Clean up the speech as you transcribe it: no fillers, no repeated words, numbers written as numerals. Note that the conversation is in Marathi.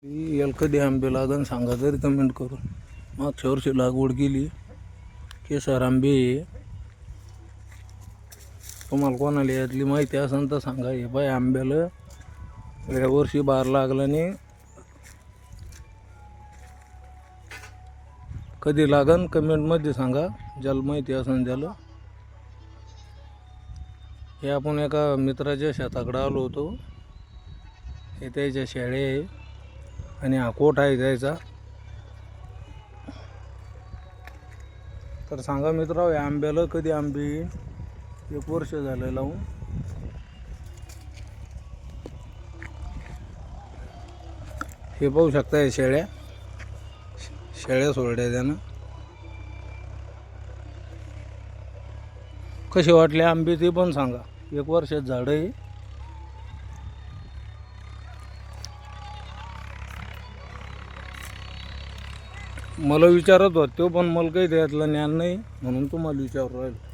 याला कधी आंबे लागन सांगा तरी कमेंट करून. मागच्या वर्षी लागवड केली केसर आंबे. तुम्हाला कोणाला यातली माहिती असेल तर सांगा. हे बाय आंब्याला या वर्षी बार लागला नाही. कधी लागन कमेंटमध्ये सांगा ज्याला माहिती असेल त्याला. हे आपण एका मित्राच्या शेताकडे आलो होतो. हे त्याच्या शेळे आहे आणि हा कोट आहे त्याचा. तर सांगा मित्रांनो, या आंब्याला कधी आंबे येईल. 1 वर्ष झालं लावून. हे पाहू शकता, हे शेळ्या सोडल्या त्यानं. कसे वाटले आंबे ते पण सांगा. 1 वर्षात झाड आहे. मला विचारत होत तो, पण मला काही त्यातलं ज्ञान नाही म्हणून तुम्हाला विचारू राहिलो.